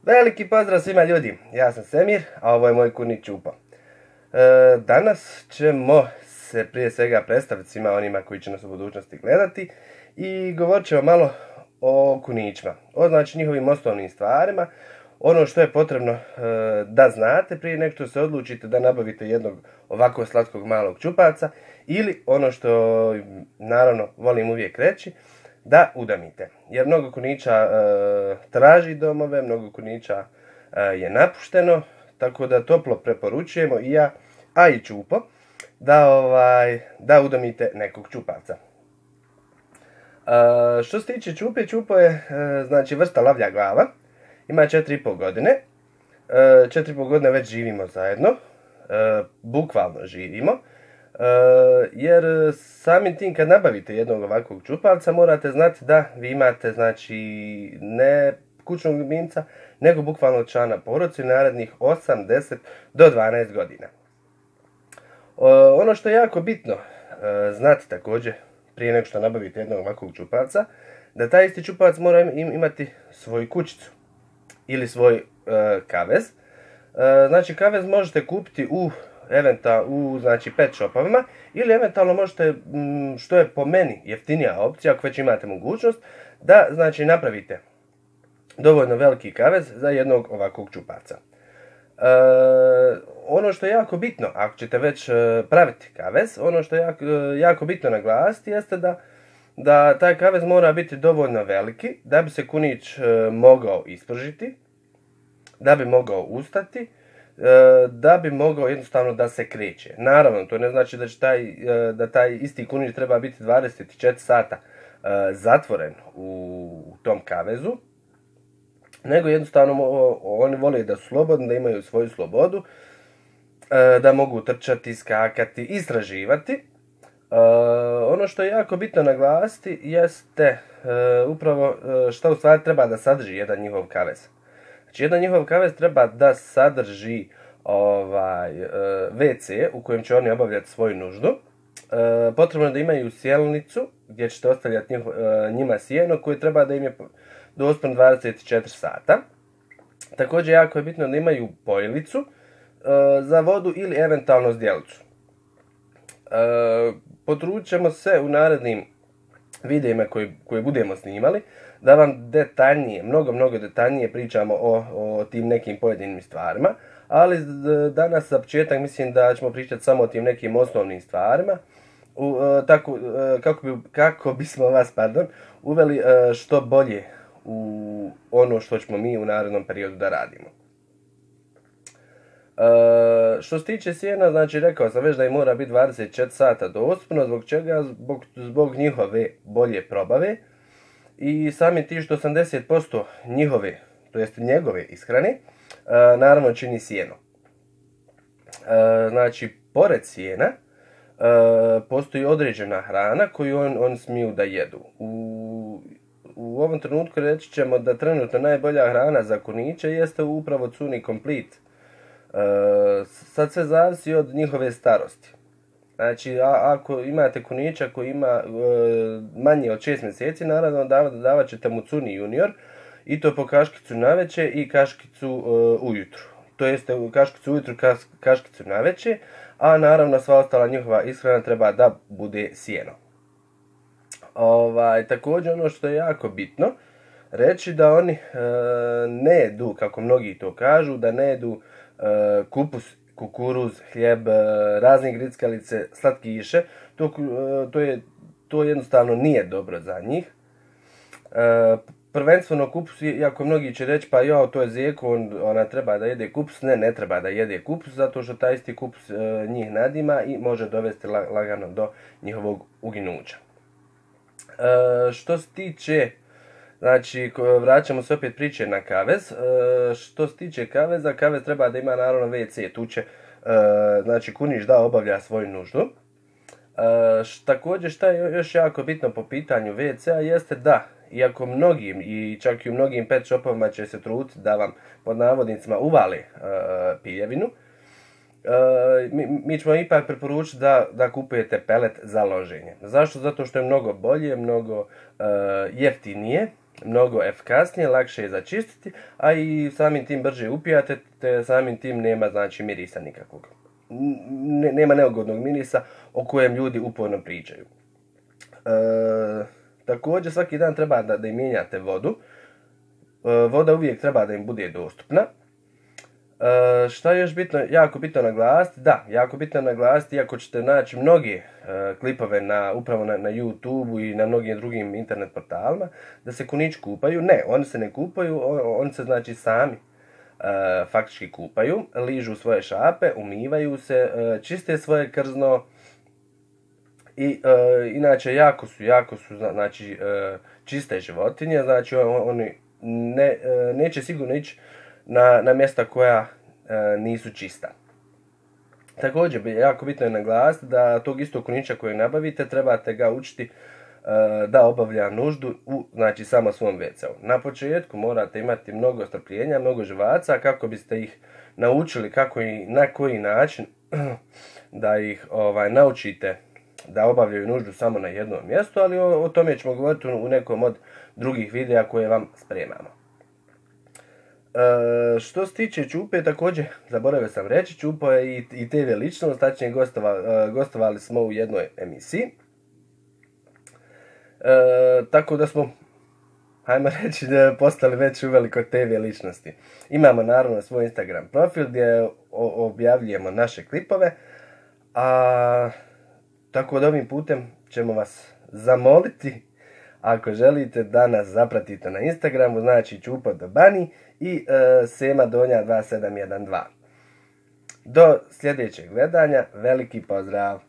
Veliki pozdrav svima ljudi, ja sam Semir, a ovo je moj kunić Čupo. Danas ćemo se prije svega predstaviti svima onima koji će nas u budućnosti gledati i govorit ćemo malo o kunićima, o znači njihovim osnovnim stvarima, ono što je potrebno da znate prije nego što se odlučite da nabavite jednog ovako slatkog malog čupaca ili ono što naravno volim uvijek reći, da udomite. Jer mnogo kunića traži domove, mnogo kunića je napušteno, tako da toplo preporučujemo i ja, a i Čupo, da udomite nekog čupavca. Što se tiče Čupe, Čupo je znači vrsta lavlja glava, ima 4,5 godine, 4,5 godine već živimo zajedno, bukvalno živimo. Jer samim tim kad nabavite jednog ovakvog čupavca morate znati da vi imate znači ne kućnog ljubimca nego bukvalno člana porodice narednih 8, 10 do 12 godina. Ono što je jako bitno znati također prije nego što nabavite jednog ovakvog čupavca, da taj isti čupavac mora imati svoju kućicu ili svoj kavez. Znači kavez možete kupiti u znači pet shopovima ili eventualno možete, što je po meni jeftinija opcija ako već imate mogućnost, da znači napravite dovoljno veliki kavez za jednog ovakvog čupavca. Ono što je jako bitno, ako ćete već praviti kavez, ono što je jako bitno naglasiti jeste da taj kavez mora biti dovoljno veliki da bi se kunić mogao ispržiti, da bi mogao ustati, da bi mogao jednostavno da se kreće. Naravno, to ne znači da taj isti kunić treba biti 24 sata zatvoren u tom kavezu, nego jednostavno oni vole da su slobodni, da imaju svoju slobodu, da mogu trčati, skakati, istraživati. Ono što je jako bitno naglasiti jeste upravo što u stvari treba da sadrži jedan njihov kavez. Znači, jedan njihov kavez treba da sadrži WC u kojem će oni obavljati svoju nuždu. Potrebno je da imaju sjelnicu gdje ćete ostavljati njima sjeno koje treba da im je dostupno 24 sata. Također jako je bitno da imaju pojilicu za vodu ili eventualno zdjelicu. Potrudit ćemo se u narednim videima koje budemo snimali da vam detaljnije, mnogo detaljnije pričamo o tim nekim pojedinim stvarima, ali danas za početak mislim da ćemo pričati samo o tim nekim osnovnim stvarima, kako bismo vas uveli što bolje u ono što ćemo mi u narednom periodu da radimo. Što se tiče sjena, znači rekao sam već da im mora biti 24 sata dostupno, zbog čega? Zbog njihove bolje probave i samim tim što 80% njihove, to jest njegove ishrane, naravno čini sjeno. Znači, pored sjena, postoji određena hrana koju on smiju da jedu. U ovom trenutku reći ćemo da trenutno najbolja hrana za kuniće jeste upravo Cuni Complete. Sad sve zavisi od njihove starosti. Znači, ako imate kunića koji ima manje od 6 mjeseci, naravno davat ćete mu Cuni Junior i to po kaškicu navečer i kaškicu ujutru. To jeste kaškicu ujutru, kaškicu navečer, a naravno sva ostala njihova ishrana treba da bude sjeno. Također ono što je jako bitno reći da oni ne jedu, kako mnogi to kažu, da ne jedu kupus, kukuruz, hljeb, razne grickalice, slatkiše. To jednostavno nije dobro za njih. Prvenstveno kupus, iako mnogi će reći pa to je zeko, ona treba da jede kupus. Ne treba da jede kupus, zato što taj isti kupus njih nadima i može dovesti lagano do njihovog uginuća. Što se tiče, znači vraćamo se opet priče na kavez. Što se tiče kaveza, kavez treba da ima naravno WC, tu će znači kunić da obavlja svoju nuždu. Također šta je još jako bitno po pitanju WC-a jeste da, iako mnogim i čak i u mnogim pet shopovima će se truditi da vam pod navodnicima uvale piljevinu, mi ćemo ipak preporučiti da kupujete pelet za loženje. Zašto? Zato što je mnogo bolje, mnogo jeftinije, mnogo efikasnije, lakše je začistiti, a i samim tim brže upijate, te samim tim nema znači mirisa nikakvog. Nema neugodnog mirisa o kojem ljudi uporno pričaju. Također svaki dan treba da im mijenjate vodu. Voda uvijek treba da im bude dostupna. Šta je još bitno, jako bitno naglasiti? Da, jako bitno naglasiti, iako ćete naći mnoge klipove upravo na YouTube-u i na mnogim drugim internet portalima, da se kunići kupaju. Ne, oni se ne kupaju, oni se znači sami faktički kupaju, ližu svoje šape, umivaju se, čiste svoje krzno i inače jako su znači čiste životinje, znači oni neće sigurno ići na mjesta koja nisu čista. Također, jako bitno je naglasiti da tog istog kunića kojeg nabavite trebate ga učiti da obavlja nuždu u znači samo svom WC-u. Na početku morate imati mnogo strpljenja, mnogo živaca kako biste ih naučili kako i na koji način da ih naučite da obavljaju nuždu samo na jednom mjestu, ali o tome ćemo govoriti u nekom od drugih videa koje vam spremamo. Što se tiče Čupe, također zaboravio sam reći, Čupo je i TV ličnost, tačnije gostovali smo u jednoj emisiji. Tako da smo, hajmo reći, postali već uveliko TV ličnosti. Imamo naravno svoj Instagram profil gdje objavljujemo naše klipove, tako da ovim putem ćemo vas zamoliti, ako želite da nas zapratite na Instagramu, znači Čupo the Bunny i Sema Donja 2712. Do sljedećeg gledanja, veliki pozdrav!